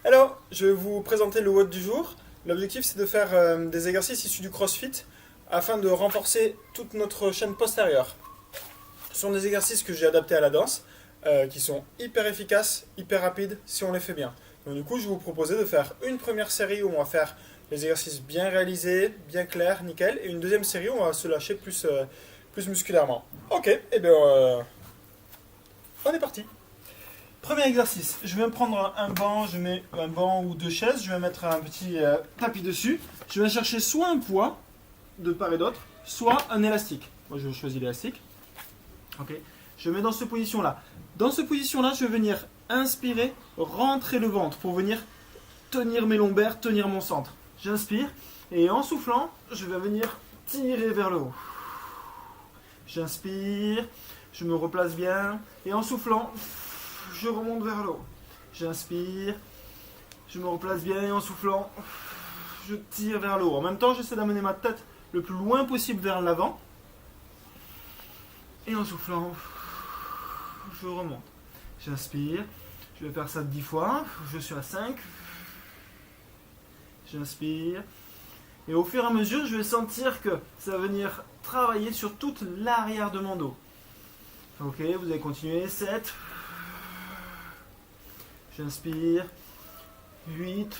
Alors, je vais vous présenter le WOD du jour. L'objectif, c'est de faire des exercices issus du CrossFit afin de renforcer toute notre chaîne postérieure. Ce sont des exercices que j'ai adaptés à la danse, qui sont hyper efficaces, hyper rapides si on les fait bien. Donc du coup, je vais vous proposer de faire une première série où on va faire les exercices bien réalisés, bien clairs, nickel, et une deuxième série où on va se lâcher plus musculairement. Ok, et bien on est parti. Premier exercice, je vais me prendre un banc, je mets un banc ou deux chaises, je vais mettre un petit tapis dessus. Je vais chercher soit un poids de part et d'autre, soit un élastique. Moi je choisis l'élastique. Ok. Je mets dans cette position-là. Dans cette position-là, je vais venir inspirer, rentrer le ventre pour venir tenir mes lombaires, tenir mon centre. J'inspire et en soufflant, je vais venir tirer vers le haut. J'inspire, je me replace bien et en soufflant, je remonte vers le haut. J'inspire, je me replace bien et en soufflant, je tire vers le haut. En même temps, j'essaie d'amener ma tête le plus loin possible vers l'avant. Et en soufflant, je remonte. J'inspire, je vais faire ça 10 fois, je suis à 5. J'inspire. Et au fur et à mesure, je vais sentir que ça va venir travailler sur toute l'arrière de mon dos. Ok, vous allez continuer. 7. J'inspire. 8.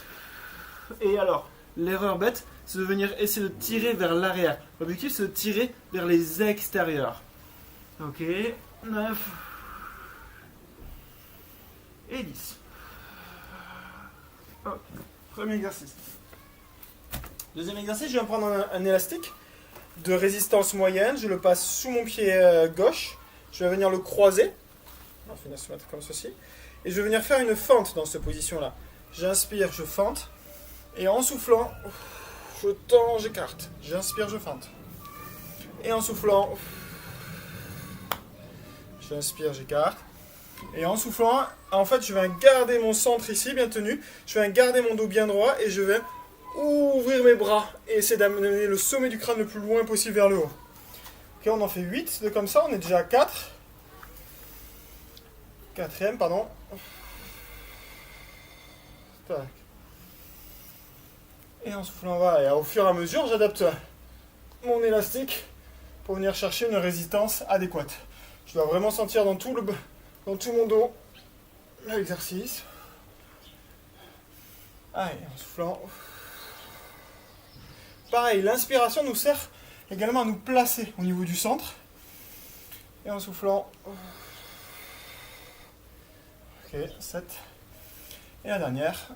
Et alors, l'erreur bête, c'est de venir essayer de tirer vers l'arrière. L'objectif, c'est de tirer vers les extérieurs. Ok, 9. Et 10. Ok, premier exercice. Deuxième exercice, je vais prendre un élastique de résistance moyenne. Je le passe sous mon pied gauche. Je vais venir le croiser. On va finir se mettre comme ceci. Et je vais venir faire une fente dans cette position-là. J'inspire, je fente. Et en soufflant, je tends, j'écarte. J'inspire, je fente. Et en soufflant, j'inspire, j'écarte. Et en soufflant, en fait, je vais garder mon centre ici, bien tenu. Je vais garder mon dos bien droit et je vais ouvrir mes bras et essayer d'amener le sommet du crâne le plus loin possible vers le haut. Ok, on en fait 8 de comme ça, on est déjà à 4. Quatrième, pardon. Tac. Et en soufflant, voilà. Et au fur et à mesure, j'adapte mon élastique pour venir chercher une résistance adéquate. Je dois vraiment sentir dans tout mon dos l'exercice. Allez, en soufflant. Pareil, l'inspiration nous sert également à nous placer au niveau du centre. Et en soufflant. Ok, 7. Et la dernière.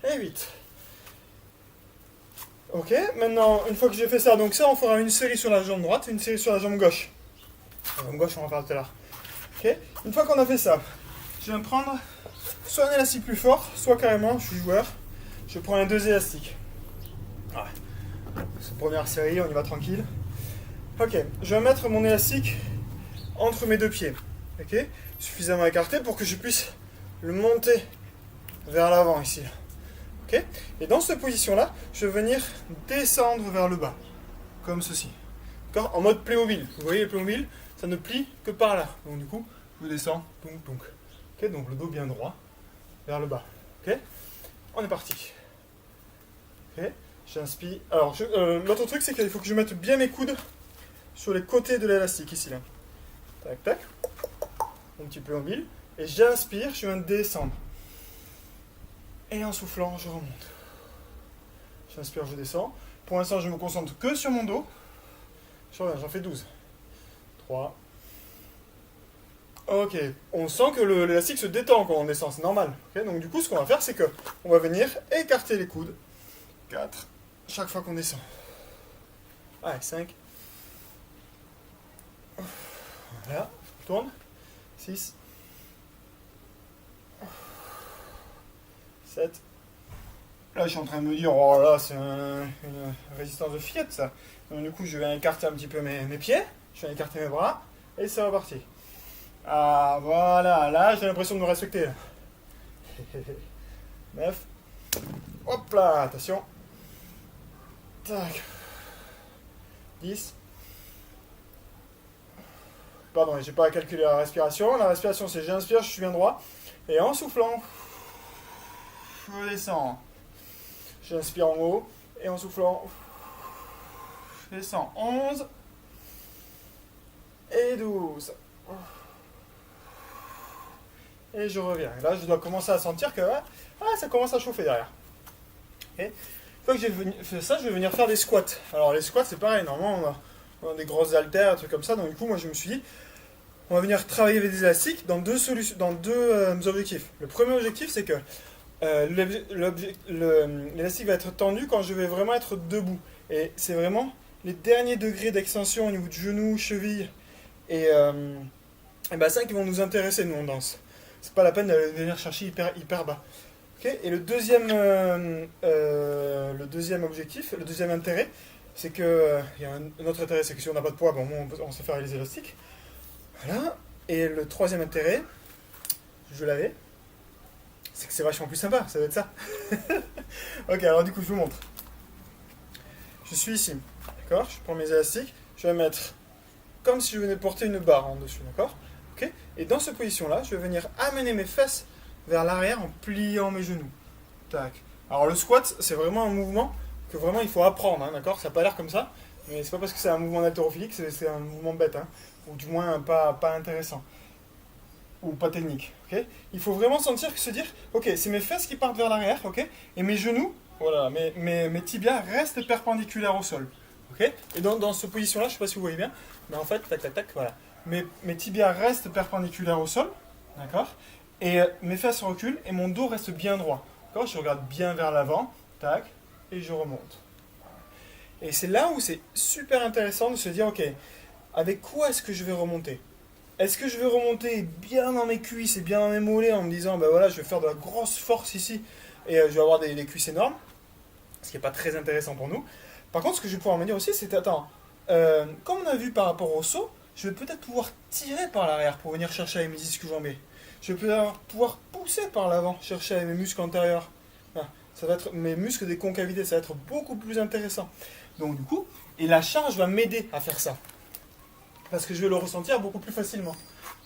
Et 8. Ok, maintenant, une fois que j'ai fait ça, donc ça, on fera une série sur la jambe droite et une série sur la jambe gauche. La jambe gauche, on va faire tout à l'heure. Ok, une fois qu'on a fait ça, je vais me prendre soit un élastique plus fort, soit carrément, je suis joueur, je prends un 2 élastiques. Ouais. Cette première série, on y va tranquille. Ok, je vais mettre mon élastique entre mes deux pieds. Ok, suffisamment écarté pour que je puisse le monter vers l'avant ici. Ok, et dans cette position-là, je vais venir descendre vers le bas, comme ceci. D'accord, en mode Playmobil. Vous voyez le Playmobil, ça ne plie que par là. Donc du coup, je descends, donc. Ok, donc le dos bien droit vers le bas. Ok, on est parti. Ok, j'inspire. Alors, l'autre truc, c'est qu'il faut que je mette bien mes coudes sur les côtés de l'élastique, ici, là. Tac, tac. Un petit peu en mille. Et j'inspire, je viens de descendre. Et en soufflant, je remonte. J'inspire, je descends. Pour l'instant, je me concentre que sur mon dos. Je reviens, j'en fais 12. 3. Ok, on sent que l'élastique se détend quand on descend, c'est normal. Okay, donc du coup, ce qu'on va faire, c'est qu'on va venir écarter les coudes. 4. Chaque fois qu'on descend. Allez, 5. Voilà, je tourne. 6. 7. Là, je suis en train de me dire, oh là, c'est une résistance de fillette, ça. Donc du coup, je vais écarter un petit peu mes pieds. Je vais écarter mes bras. Et c'est reparti. Ah, voilà, là, j'ai l'impression de me respecter. 9. Hop là, attention. Tac. 10. Pardon, j'ai pas calculé la respiration. La respiration, c'est j'inspire, je suis bien droit. Et en soufflant, je descends. J'inspire en haut. Et en soufflant, je descends. 11 et 12. Et je reviens. Et là, je dois commencer à sentir que ça commence à chauffer derrière. Okay. Une fois que j'ai fait ça, je vais venir faire des squats. Alors les squats, c'est pareil. Normalement, on a des grosses haltères, des trucs comme ça. Donc du coup, moi, je me suis dit, on va venir travailler avec des élastiques dans deux objectifs. Le premier objectif, c'est que l'élastique va être tendu quand je vais vraiment être debout. Et c'est vraiment les derniers degrés d'extension au niveau du genou, cheville et bassin qui vont nous intéresser, nous, en danse. C'est pas la peine de venir chercher hyper bas. Okay. Et le deuxième objectif, le deuxième intérêt, c'est que il y a un autre intérêt, c'est que si on n'a pas de poids, on sait faire les élastiques. Voilà. Et le troisième intérêt, je l'avais, c'est que c'est vachement plus sympa, ça doit être ça. Ok, alors du coup, je vous montre. Je suis ici, d'accord? Je prends mes élastiques, je vais mettre comme si je venais porter une barre en dessus, d'accord? Ok. Et dans cette position-là, je vais venir amener mes fesses vers l'arrière en pliant mes genoux. Tac. Alors le squat, c'est vraiment un mouvement que vraiment il faut apprendre, hein, d'accord? Ça n'a pas l'air comme ça, mais c'est pas parce que c'est un mouvement haltérophilique, c'est un mouvement bête, hein, ou du moins pas intéressant, ou pas technique. Okay. Il faut vraiment se dire, ok, c'est mes fesses qui partent vers l'arrière, ok, et mes genoux, voilà, mes tibias restent perpendiculaires au sol. Okay. Et dans cette position-là, je ne sais pas si vous voyez bien, mais en fait, tac, tac, tac, voilà. Mes tibias restent perpendiculaires au sol, d'accord, et mes fesses reculent et mon dos reste bien droit. D'accord, je regarde bien vers l'avant, tac, et je remonte. Et c'est là où c'est super intéressant de se dire, ok, avec quoi est-ce que je vais remonter? Est-ce que je vais remonter bien dans mes cuisses et bien dans mes mollets en me disant, ben voilà, je vais faire de la grosse force ici et je vais avoir des cuisses énormes, ce qui n'est pas très intéressant pour nous. Par contre, ce que je vais pouvoir me dire aussi, c'est, attends, comme on a vu par rapport au saut, je vais peut-être pouvoir tirer par l'arrière pour venir chercher avec mes ischio-jambiers. Je vais pouvoir pousser par l'avant, chercher avec mes muscles antérieurs. Voilà. Ça va être mes muscles des concavités, ça va être beaucoup plus intéressant. Donc du coup, et la charge va m'aider à faire ça. Parce que je vais le ressentir beaucoup plus facilement.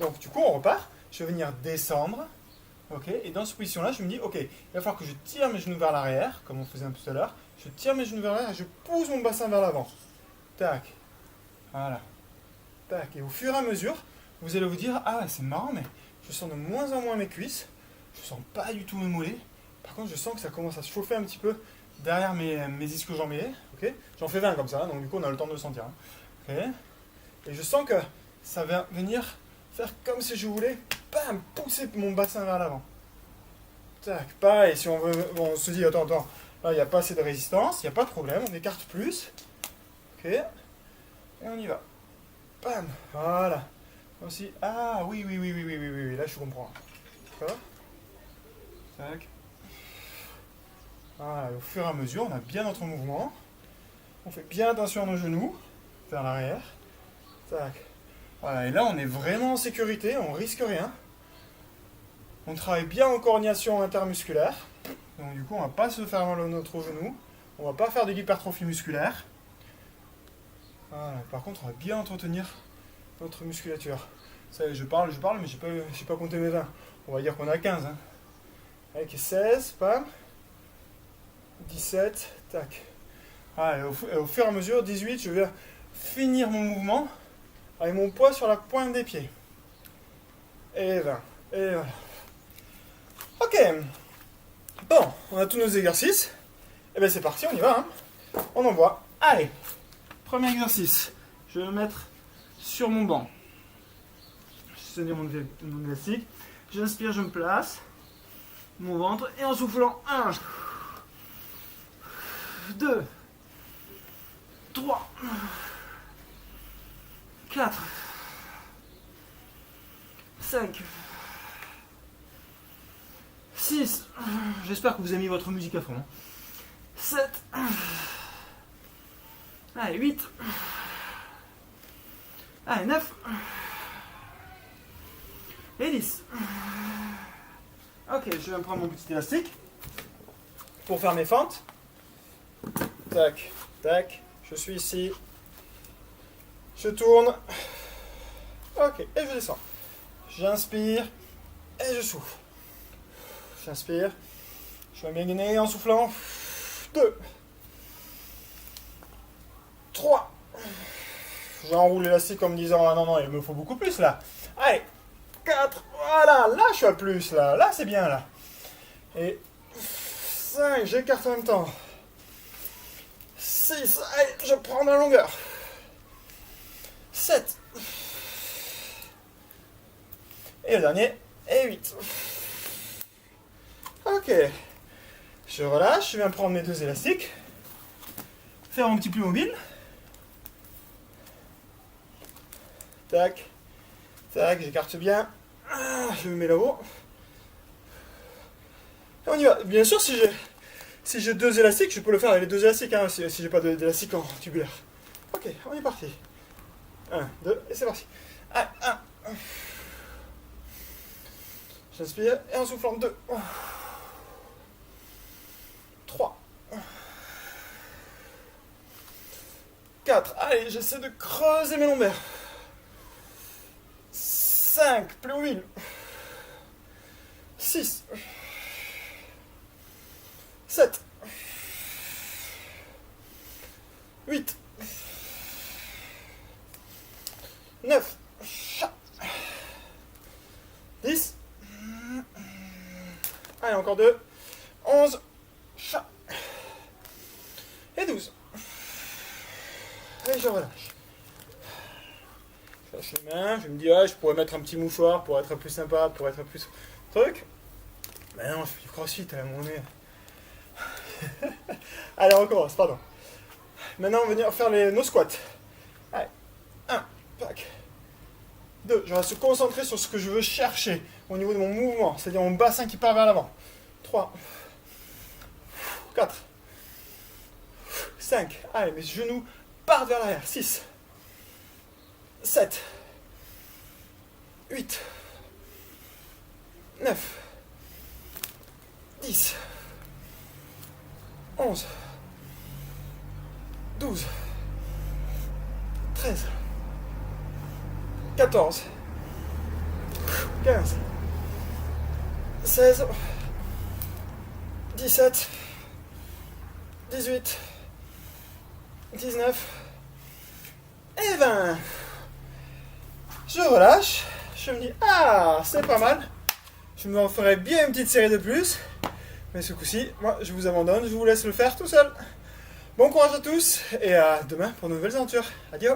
Donc du coup, on repart. Je vais venir descendre. Okay, et dans cette position-là, je me dis, ok, il va falloir que je tire mes genoux vers l'arrière, comme on faisait un peu tout à l'heure. Je tire mes genoux vers l'arrière et je pousse mon bassin vers l'avant. Tac. Voilà. Tac. Et au fur et à mesure, vous allez vous dire, ah c'est marrant, mais je sens de moins en moins mes cuisses. Je sens pas du tout mes mollets. Par contre, je sens que ça commence à se chauffer un petit peu derrière mes ischio-jambiers. Okay. J'en fais 20 comme ça, donc du coup, on a le temps de le sentir. Hein. Okay. Et je sens que ça va venir faire comme si je voulais, bam, pousser mon bassin vers l'avant. Tac, pareil, si on se dit, attends, là, il n'y a pas assez de résistance, il n'y a pas de problème, on écarte plus. Ok, et on y va. Bam, voilà. Aussi, ah, oui, là, je comprends. D'accord. Tac. Voilà, au fur et à mesure, on a bien notre mouvement. On fait bien attention à nos genoux, vers l'arrière. Tac. Voilà, et là on est vraiment en sécurité, on risque rien. On travaille bien en coordination intermusculaire. Donc du coup on va pas se faire mal à notre genou. On va pas faire de l'hypertrophie musculaire. Voilà, par contre on va bien entretenir notre musculature. Ça y est, je parle, mais j'ai pas compté mes 20. On va dire qu'on a 15. Hein. Avec 16, pam. 17, tac. Voilà, et au fur et à mesure, 18, je vais finir mon mouvement avec mon poids sur la pointe des pieds. Et 20. Et voilà. Ok. Bon, on a tous nos exercices. Et bien c'est parti, on y va. Hein. On envoie. Allez. Premier exercice. Je vais me mettre sur mon banc. Je vais tenir mon élastique. J'inspire, je me place. Mon ventre. Et en soufflant. 1, 2, 3, 4, 5, 6, j'espère que vous avez mis votre musique à fond. 7, allez, 8, allez, 9, et 10. Ok, je vais me prendre mon petit élastique pour faire mes fentes. Tac, tac, je suis ici. Je tourne. Ok, et je descends. J'inspire et je souffle. J'inspire. Je vais bien gainer en soufflant. 2. 3. J'enroule l'élastique en me disant, ah non, non, il me faut beaucoup plus là. Allez, 4. Voilà, là je suis à plus, là. Là c'est bien, là. Et 5, j'écarte en même temps. 6, allez, je prends la longueur. 7. Et le dernier, et 8. Ok. Je relâche, je viens prendre mes 2 élastiques. Faire mon petit pli mobile. Tac. Tac, j'écarte bien. Je me mets là-haut. Et on y va. Bien sûr, si j'ai 2 élastiques, je peux le faire avec les 2 élastiques, hein, si j'ai pas d'élastique en tubulaire. Ok, on est parti. 1, 2, et c'est parti. 1. J'inspire, et en soufflant 2. 3. 4. Allez, j'essaie de creuser mes lombaires. 5. Plie au milieu. 6. 7. 8. 9. 10. Allez, encore 2. 11. Et 12. Et je relâche. Je lâche les mains. Je me dis, ah, je pourrais mettre un petit mouchoir pour être plus sympa, pour être plus truc. Mais non, je fais du crossfit à mon nez. Allez, on recommence, pardon. Maintenant, on va venir faire nos squats. Allez, 1, tac. 2, je vais se concentrer sur ce que je veux chercher au niveau de mon mouvement, c'est-à-dire mon bassin qui part vers l'avant. 3, 4, 5, allez, mes genoux partent vers l'arrière. 6, 7, 8, 9, 10, 11, 12, 13, 14, 15, 16, 17, 18, 19 et 20. Je relâche, je me dis, ah, c'est pas mal. Je me ferai bien une petite série de plus. Mais ce coup-ci, moi, je vous abandonne, je vous laisse le faire tout seul. Bon courage à tous et à demain pour de nouvelles aventures. Adieu.